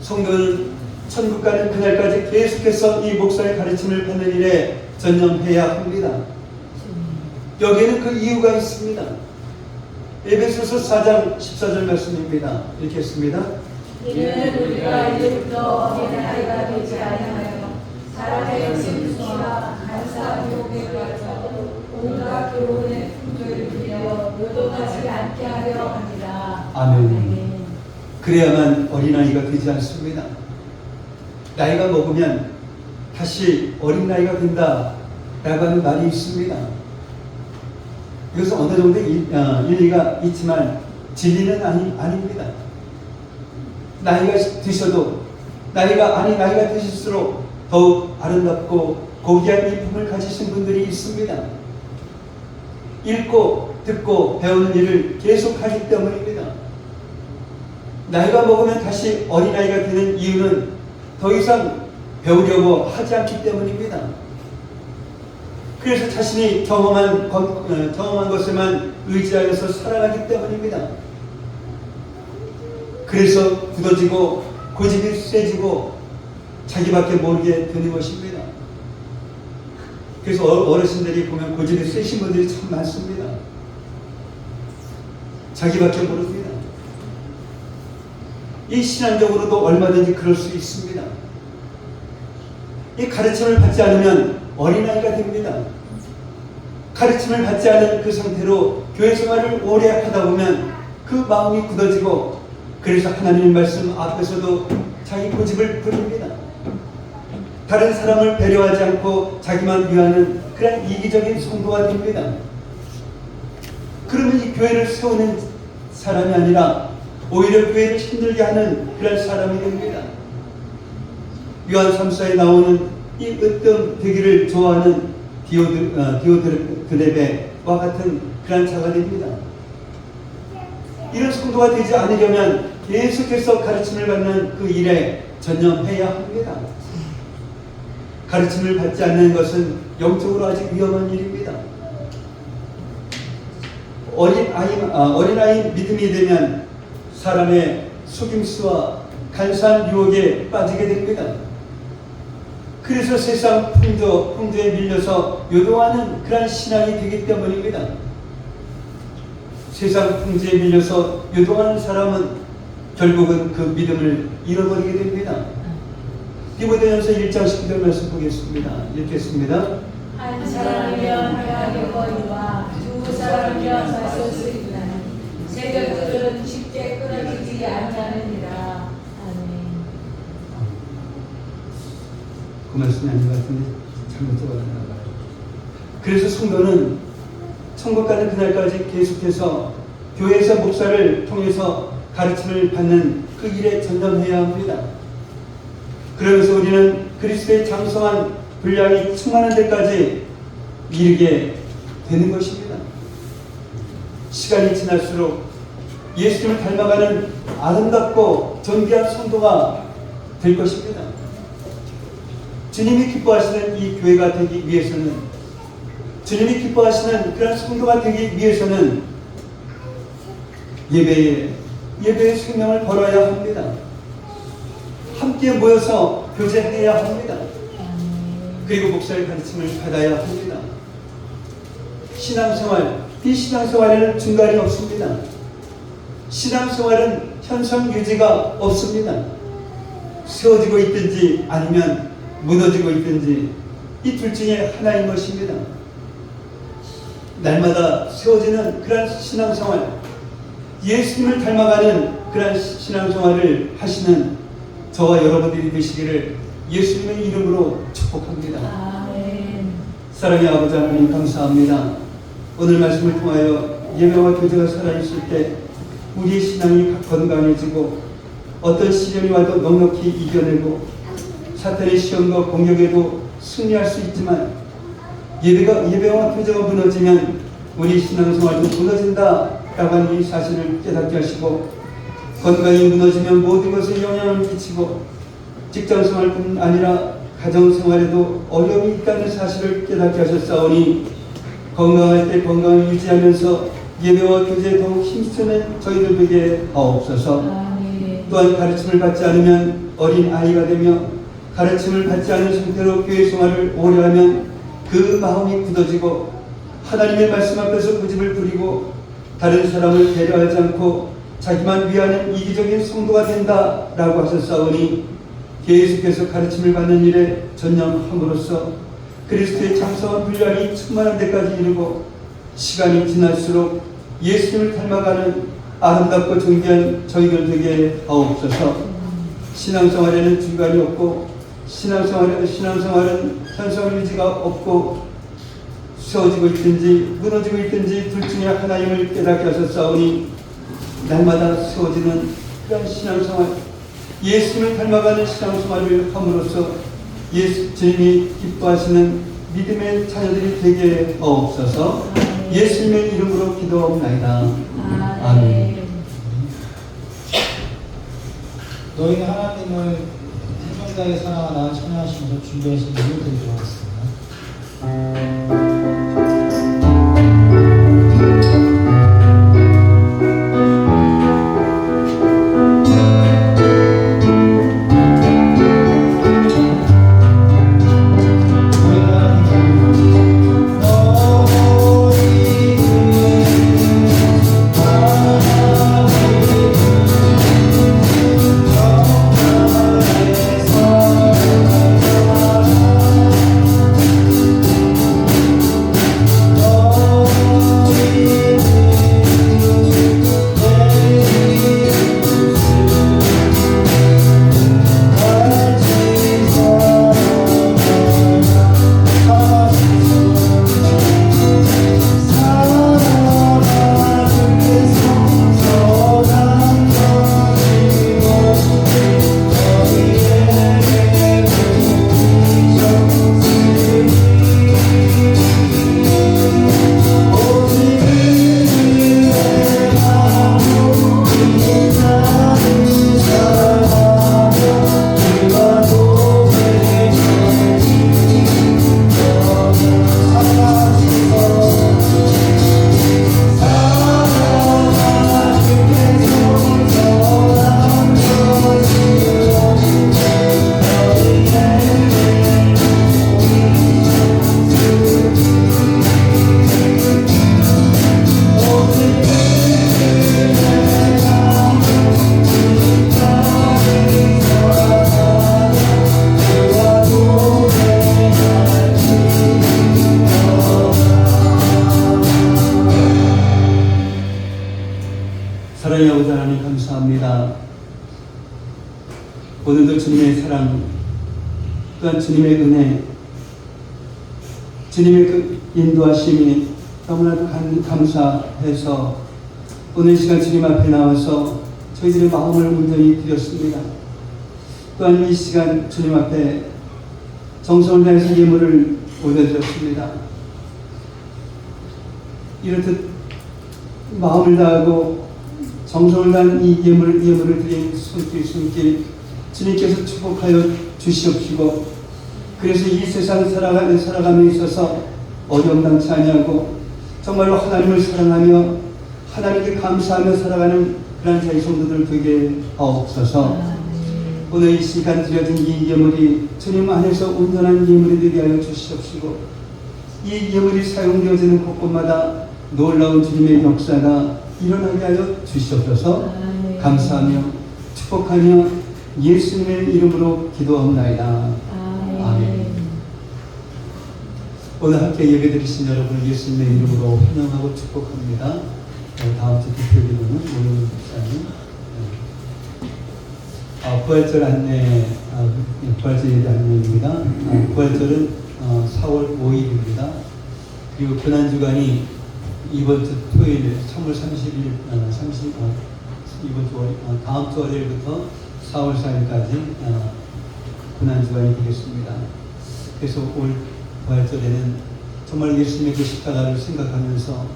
성도는 천국 가는 그날까지 계속해서 이 목사의 가르침을 받는 일에 전념해야 합니다. 여기에는 그 이유가 있습니다. 에베소서 4장 14절 말씀입니다. 읽겠습니다.
이는 우리가 이제부터 어린아이가 되지 아니하여 사람의 심수와 간사한 유혹에 빠져 온갖 교훈의 풍조를 빌려 요동하지 않게 하려 합니다.
아멘. 그래야만 어린아이가 되지 않습니다. 나이가 먹으면 다시 어린아이가 된다라고 하는 말이 있습니다. 이것은 어느 정도 일리가 있지만 진리는 아닙니다. 나이가 드셔도 나이가 드실수록 더욱 아름답고 고귀한 인품을 가지신 분들이 있습니다. 읽고 듣고 배우는 일을 계속하기 때문입니다. 나이가 먹으면 다시 어린아이가 되는 이유는 더 이상 배우려고 하지 않기 때문입니다. 그래서 자신이 경험한 것에만 의지하여서 살아가기 때문입니다. 그래서 굳어지고 고집이 세지고 자기밖에 모르게 되는 것입니다. 그래서 어르신들이 보면 고집이 세신 분들이 참 많습니다. 자기밖에 모릅니다. 이 신앙적으로도 얼마든지 그럴 수 있습니다. 이 가르침을 받지 않으면 어린아이가 됩니다. 가르침을 받지 않은 그 상태로 교회 생활을 오래 하다 보면 그 마음이 굳어지고 그래서 하나님의 말씀 앞에서도 자기 고집을 부립니다. 다른 사람을 배려하지 않고 자기만 위하는 그런 이기적인 성도가 됩니다. 그러면 이 교회를 세우는 사람이 아니라 오히려 교회를 힘들게 하는 그런 사람이 됩니다. 요한 3서에 나오는 이 으뜸 되기를 좋아하는 디오드레베와 같은 그런 자가 됩니다. 이런 성도가 되지 않으려면 계속해서 가르침을 받는 그 일에 전념해야 합니다. 가르침을 받지 않는 것은 영적으로 아주 위험한 일입니다. 어린아이 믿음이 되면 사람의 속임수와 간사한 유혹에 빠지게 됩니다. 그래서 세상 풍조에 밀려서 요동하는 그런 신앙이 되기 때문입니다. 세상 풍조에 밀려서 요동하는 사람은 결국은 그 믿음을 잃어버리게 됩니다. 디모데전서 1장 10절 말씀 보겠습니다. 읽겠습니다.
한 사람이면 하나님의 권위와 두 사람이면 맞설 수 있나니 세력들은 쉽게 끊어지지 않느니라. 아멘.
그 말씀이 아닌 것 같은데 잘못 적어놨나 봐요. 그래서 성도는 천국 가는 그날까지 계속해서 교회에서 목사를 통해서 가르침을 받는 그 일에 전념해야 합니다. 그러면서 우리는 그리스도의 장성한 분량이 충만한 데까지 이르게 되는 것입니다. 시간이 지날수록 예수님을 닮아가는 아름답고 존귀한 성도가 될 것입니다. 주님이 기뻐하시는 이 교회가 되기 위해서는, 주님이 기뻐하시는 그런 성도가 되기 위해서는 예배의 생명을 걸어야 합니다. 함께 모여서 교제해야 합니다. 그리고 목사의 가르침을 받아야 합니다. 신앙생활, 이 신앙생활에는 중간이 없습니다. 신앙생활은 현상 유지가 없습니다. 세워지고 있든지 아니면 무너지고 있든지 이 둘 중에 하나인 것입니다. 날마다 세워지는 그런 신앙생활, 예수님을 닮아가는 그런 신앙생활을 하시는 저와 여러분들이 되시기를 예수님의 이름으로 축복합니다.
아멘.
사랑의 아버지 하나님 감사합니다. 오늘 말씀을 통하여 예배와 교제가 살아있을 때 우리의 신앙이 건강해지고 어떤 시련이 와도 넉넉히 이겨내고 사탄의 시험과 공격에도 승리할 수 있지만 예배와 교제가 무너지면 우리 신앙생활도 무너진다라고 하는 이 사실을 깨닫게 하시고 건강이 무너지면 모든 것에 영향을 끼치고 직장생활뿐 아니라 가정생활에도 어려움이 있다는 사실을 깨닫게 하셨사오니 건강할 때 건강을 유지하면서 예배와 교제에 더욱 힘쓰는 저희들 되게 하옵소서. 또한 가르침을 받지 않으면 어린 아이가 되며 가르침을 받지 않은 상태로 교회 생활을 오래 하면 그 마음이 굳어지고 하나님의 말씀 앞에서 고집을 부리고 다른 사람을 배려하지 않고 자기만 위하는 이기적인 성도가 된다라고 하셨사오니 계속해서 가르침을 받는 일에 전념함으로써 그리스도의 장성한 분량이 충만한 데까지 이르고 시간이 지날수록 예수님을 닮아가는 아름답고 존귀한 저희들 되게 하옵소서. 신앙생활에는 중간이 없고 신앙생활은 현상 유지가 없고 세워지고 있든지 무너지고 있든지 둘 중에 하나임을 깨닫게 하셨사오니 날마다 세워지는 그런 신앙생활, 예수님을 닮아가는 신앙생활을 함으로써 주님이 기뻐하시는 믿음의 자녀들이 되게 하옵소서. 예수님의 이름으로 기도하옵나이다. 아멘.
너희는 하나님을 생각에 사랑하나 찬양하시면서 준비하신 일을 드리도록 하겠습니다.
사랑의 아버지 하나님 감사합니다. 오늘도 주님의 사랑, 또한 주님의 은혜, 주님의 그 인도하심이 너무나도 감사해서 오늘 시간 주님 앞에 나와서 저희들의 마음을 온전히 드렸습니다. 또한 이 시간 주님 앞에 정성을 다해서 예물을 올려드렸습니다. 이렇듯 마음을 다하고 정성을 다한 이 예물을 드린 손길 주님께서 축복하여 주시옵시고, 그래서 이 세상 살아감에 있어서 어려움 당치 아니하고 정말로 하나님을 사랑하며 하나님께 감사하며 살아가는 그런 저희 성도들 되게 하옵소서. 오늘 이 시간 드려진 이 예물이 주님 안에서 온전한 예물이 되게 하여 주시옵시고, 이 예물이 사용되어지는 곳곳마다 놀라운 주님의 역사가 일어나게 하여 주시옵소서. 감사하며 축복하며 예수님의 이름으로 기도하옵나이다. 아멘. 오늘 함께 예배드리신 여러분을 예수님의 이름으로 환영하고 축복합니다. 다음 주 대표기도는 오늘 목사님. 부활절 안내, 부활절 예배 안내입니다. 부활절은 4월 5일입니다. 그리고 고난주간이 이번 주 토요일 3월 30일, 이번 주 다음 주 월요일부터 4월 4일까지 고난주간이 되겠습니다. 그래서 올 부활절에는 정말 예수님의 그 십자가를 생각하면서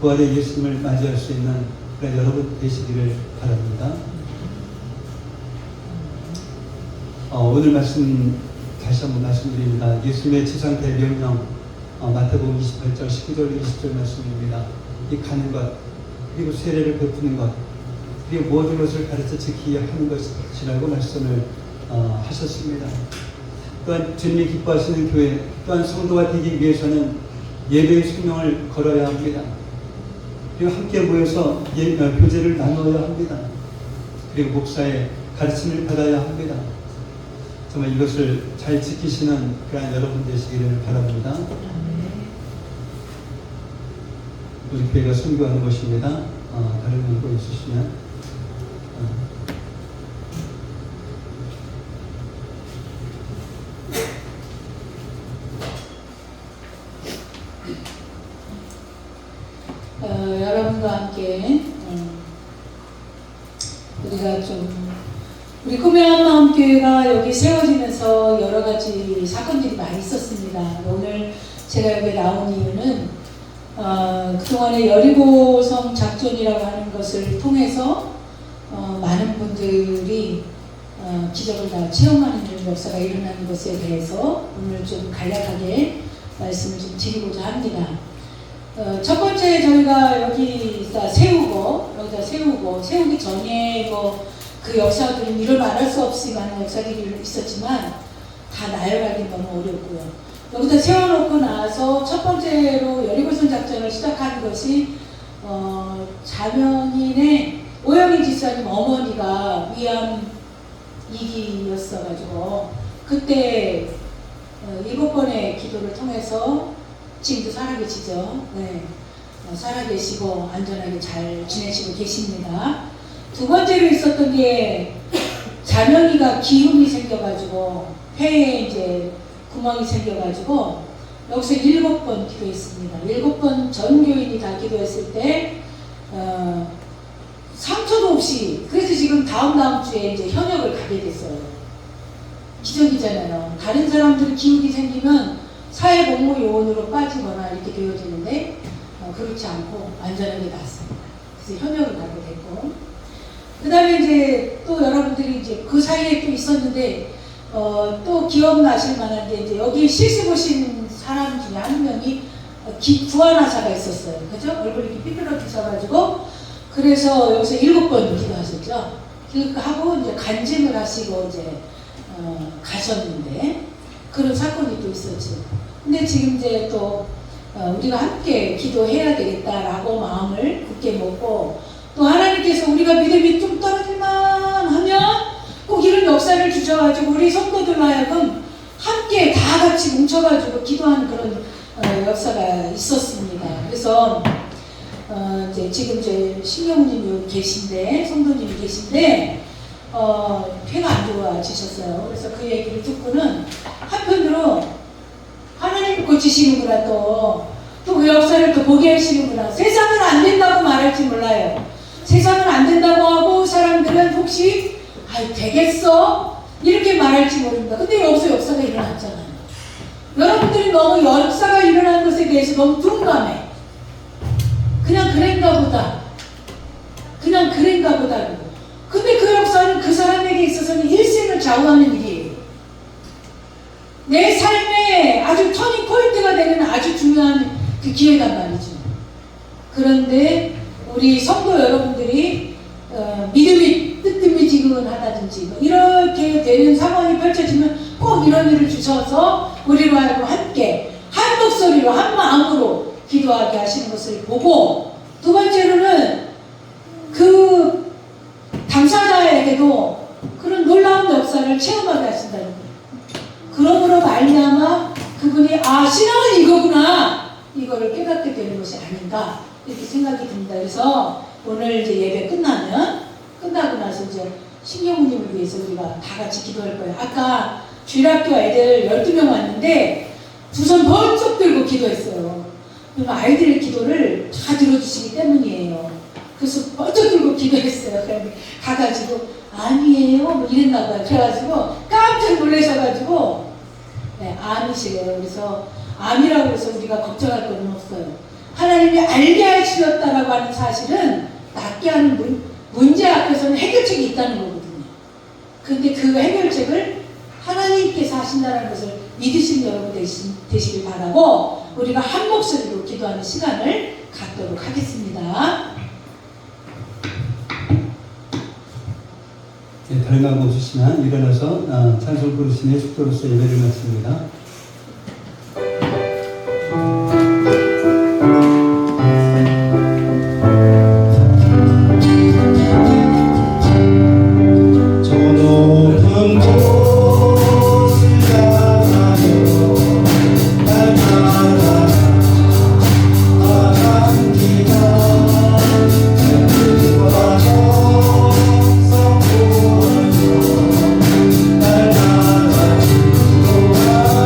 부활의 예수님을 맞이할 수 있는 그런 여러분 되시기를 바랍니다. 오늘 말씀 다시 한번 말씀드립니다. 예수님의 지상 대명령 마태복음 28절 19절 20절 말씀입니다. 이 가는 것, 그리고 세례를 베푸는 것, 그리고 모든 것을 가르쳐 지키게 하는 것이라고 말씀을 하셨습니다. 또한 주님이 기뻐하시는 교회, 또한 성도가 되기 위해서는 예배의 생명을 걸어야 합니다. 그리고 함께 모여서 교제를 나누어야 합니다. 그리고 목사의 가르침을 받아야 합니다. 정말 이것을 잘 지키시는 그런 여러분 되시기를 바랍니다. 우리 교회가 선교하는 곳입니다. 다른 분도 있으시면
여러분과 함께 우리 꿈의 마음교회가 여기 세워지면서 여러 가지 사건들이 많이 있었습니다. 오늘 제가 여기 나온 이유는 그동안에 여리고성 작전이라고 하는 것을 통해서 많은 분들이 기적을 다 체험하는 일을 역사가 일어나는 것에 대해서 오늘 좀 간략하게 말씀을 좀 드리고자 합니다. 첫 번째 저희가 여기다 세우기 전에 그 역사들은 이를 말할 수 없이 많은 역사들이 있었지만 다 나열하기 너무 어렵고요. 여기다 세워놓고 나서 첫 번째로 여리고성 작전을 시작한 것이 자명인의 오영희 지사님 어머니가 위암 2기였어가지고 그때 7번의 기도를 통해서 지금도 살아계시죠. 네. 살아계시고 안전하게 잘 지내시고 계십니다. 두 번째로 있었던 게 자명이가 기흉이 생겨가지고 폐에 이제 구멍이 생겨가지고 여기서 7번 기도했습니다. 7번 전 교인이 다 기도했을 때 상처도 없이, 그래서 지금 다음 주에 이제 현역을 가게 됐어요. 기적이잖아요. 다른 사람들은 기흉이 생기면 사회복무요원으로 빠지거나 이렇게 되어지는데 그렇지 않고 안전하게 났습니다. 그래서 현역을 가게 됐고, 그 다음에 이제 또 여러분들이 이제 그 사이에 또 있었는데 또 기억나실 만한 게 이제 여기 실습 보신 사람 중에 한 명이 구하나사가 있었어요. 그죠? 얼굴이 이렇게 삐뚤어지셔가지고 그래서 여기서 7번 기도하셨죠. 하고 이제 간증을 하시고 이제 가셨는데 그런 사건이 또 있었죠. 근데 지금 이제 또 우리가 함께 기도해야 되겠다라고 마음을 굳게 먹고, 또 하나님께서 우리가 믿음이 좀 떨어질만 하면 꼭 이런 역사를 주셔가지고 우리 성도들 하여금 함께 다 같이 뭉쳐가지고 기도하는 그런 역사가 있었습니다. 그래서 이제 지금 이제 신경님이 계신데, 성도님이 계신데 폐가 안 좋아지셨어요. 그래서 그 얘기를 듣고는 한편으로 하나님 고치시는구나, 또 그 역사를 또 보게 하시는구나. 세상은 안 된다고 말할지 몰라요. 세상은 안 된다고 하고 사람들은 혹시 되겠어? 이렇게 말할지 모릅니다. 근데 여기서 역사가 일어났잖아요. 여러분들이 너무 역사가 일어난 것에 대해서 너무 둔감해. 그냥 그랬가 보다. 근데 그 역사는 그 사람에게 있어서는 일생을 좌우하는 일이에요. 내 삶에 아주 터닝 포인트가 되는 아주 중요한 그 기회단 말이죠. 그런데 우리 성도 여러분들이 믿음이 뜨뜻미지근하다든지 이렇게 되는 상황이 펼쳐지면 꼭 이런 일을 주셔서 우리로 하여금 함께 한 목소리로 한 마음으로 기도하게 하시는 것을 보고, 두 번째로는 그 당사자에게도 그런 놀라운 역사를 체험하게 하신다는 거예요. 그러므로 말미암아 그분이 신앙은 이거구나, 이거를 깨닫게 되는 것이 아닌가 이렇게 생각이 듭니다. 그래서 오늘 이제 예배 끝나고 나서 이제 신경님을 위해서 우리가 다 같이 기도할 거예요. 아까 주일학교 애들 12명 왔는데 두 손 번쩍 들고 기도했어요. 그럼 아이들의 기도를 다 들어주시기 때문이에요. 그래서 번쩍 들고 기도했어요. 그런데 가가지고 아니에요 뭐 이랬나 봐요. 그래가지고 깜짝 놀라셔가지고 암이시래요. 그래서 암이라고 해서 우리가 걱정할 건 없어요. 하나님이 알게 하시렸다라고 하는 사실은 낫게 하는 문제 앞에서는 해결책이 있다는 거거든요. 그런데 그 해결책을 하나님께서 하신다는 것을 믿으신 여러분 되시길 바라고, 우리가 한 목소리로 기도하는 시간을 갖도록 하겠습니다.
네, 다른 강 없으시면 일어나서 찬송 부르심의 축도로서 예배를 마칩니다.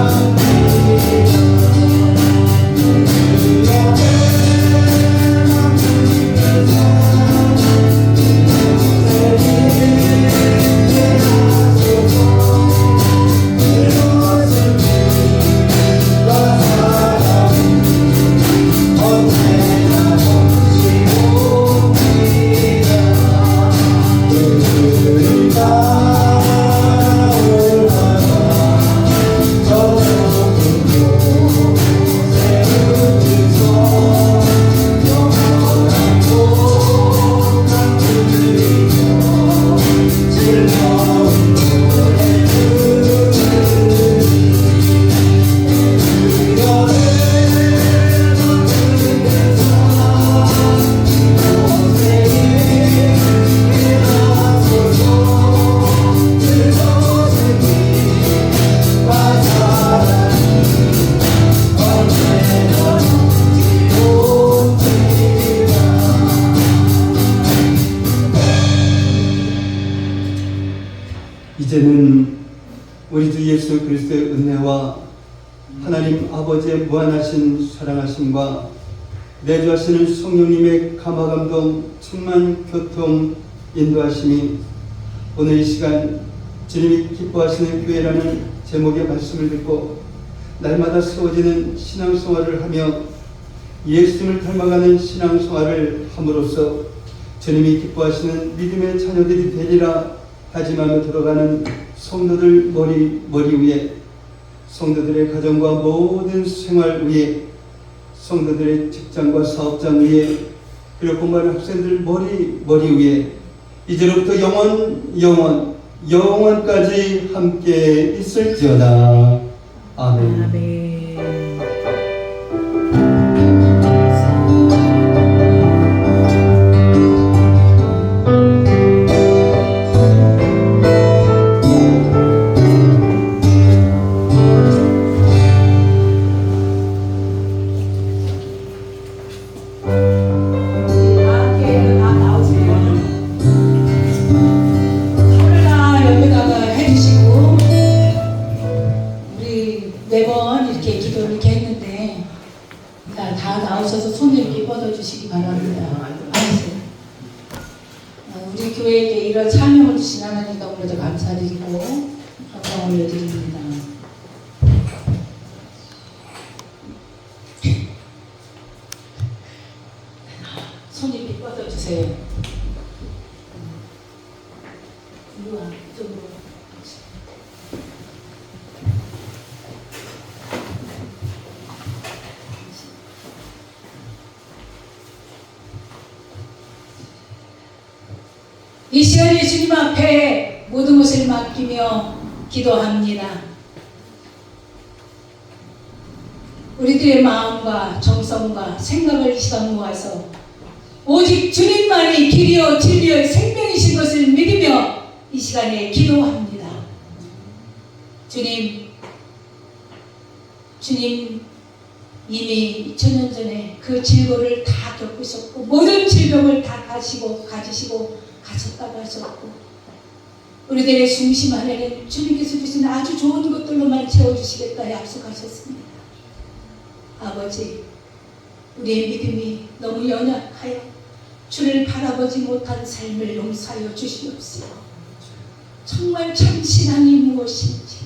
날
예수 그리스도의 은혜와 하나님 아버지의 무한하신 사랑하심과 내주하시는 성령님의 감화감동 충만 교통 인도하심이 오늘 이 시간 주님이 기뻐하시는 교회라는 제목의 말씀을 듣고 날마다 세워지는 신앙생활을 하며 예수님을 닮아가는 신앙생활을 함으로써 주님이 기뻐하시는 믿음의 자녀들이 되리라 다짐하며 들어가는 성도들 머리 위에, 성도들의 가정과 모든 생활 위에, 성도들의 직장과 사업장 위에, 그리고 공부하는 학생들 머리 위에 이제로부터 영원까지 함께 있을지어다. 아멘.
아멘.
매번 이렇게 기도를 이렇게 했는데 다 나오셔서 손을 이렇게 뻗어주시기 바랍니다. 알겠어요? 우리 교회에게 이런 사명을 주신 하나님 너무나도 감사드리고 영광 올려드립니다. 손 이렇게 뻗어주세요. 이리 와, 이쪽으로. 이 시간 예수님 앞에 모든 것을 맡기며 기도합니다. 우리들의 마음과 정성과 생각을 이 시간 모아서 오직 주님만이 길이요 진리요 생명이신 것을 믿으며 이 시간에 기도합니다. 주님 이미 2000년 전에 그 질고를 다 겪으셨고 모든 질병을 다 가지시고 가셨다고 하셨고 우리들의 중심 안에는 주님께서 주신 아주 좋은 것들로만 채워주시겠다 약속하셨습니다. 아버지, 우리의 믿음이 너무 연약하여 주를 바라보지 못한 삶을 용서하여 주시옵시고 정말 참 신앙이 무엇인지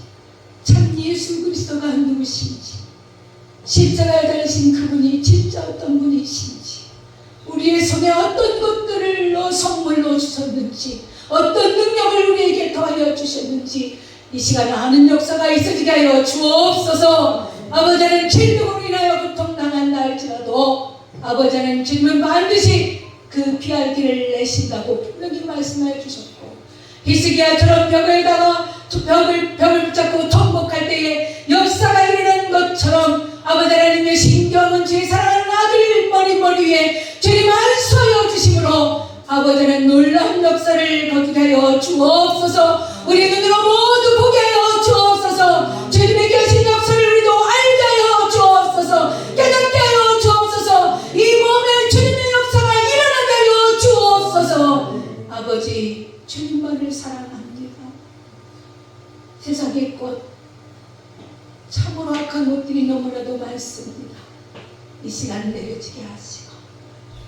참 예수 그리스도가 누구신지 십자가에 달리신 그분이 진짜 어떤 분이신지 우리의 손에 어떤 것들을 선물로 주셨는지 어떤 능력을 우리에게 더하여 주셨는지 이 시간에 아는 역사가 있어지게 하여 주옵소서. 아버지는 질병으로 인하여 고통당한다 할지라도 아버지는 주님은 반드시 그 피할 길을 내신다고 분명히 말씀하여 주셨고 히스기야처럼 벽을 붙잡고 통곡할 때에 역사가 일어나는 것처럼 아버지 하나님의 신경은 주의 사랑하는 아들 머리 위에 주님 안수하여 주심으로 아버지는 놀라운 역사를 거두게 하여 주옵소서. 우리 눈으로 모두 보게 하여 주옵소서. 주님의 계신 역사를 우리도 알게 하여 주옵소서. 깨닫게 하여 주옵소서. 이 몸에 주님의 역사가 일어나게 하여 주옵소서. 아버지 주님만을 사랑합니다. 세상의 꽃 참으로 악한 것들이 너무나도 많습니다. 이 시간 내려지게 하시고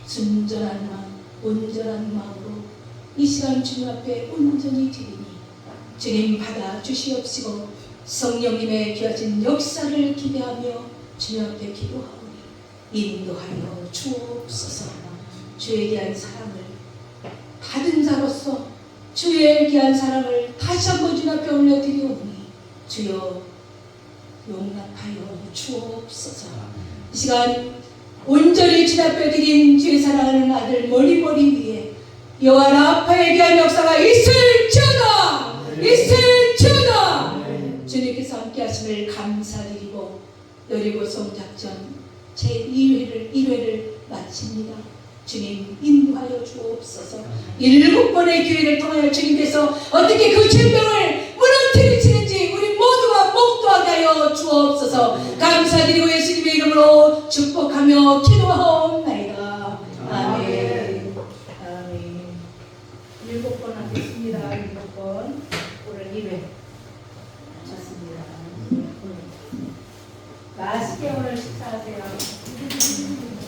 순전한 마음 온전한 마음으로 이 시간 주님 앞에 온전히 드리니 주님 받아 주시옵시고 성령님의 귀하신 역사를 기대하며 주님 앞에 기도하오니 인도하여 주옵소서. 주에 대한 사랑을 받은 자로서 주의 귀한 사랑을 다시 한번 주님 앞에 올려드리오니 주여 용납하여 주옵소서. 이 시간 온전히 주님 앞에 드린 주의 사랑하는 아들 머리 위에 여호와 라파에 대한 역사가 있을지어다. 주님께서 함께 하심을 감사드리고 여리고 성작전 제1회를 마칩니다. 주님 인도하여 주옵소서. 7번의 기회를 통하여 주님께서 어떻게 그 질병을 무너뜨리시는지 우리 모두가 목도하게 하여 주옵소서. 감사드리고 예수님의 이름으로 축복하며 기도하옵나이다. 아멘. 7번 하겠습니다. 7번 오늘 2회 마쳤습니다.
오늘 식사하세요.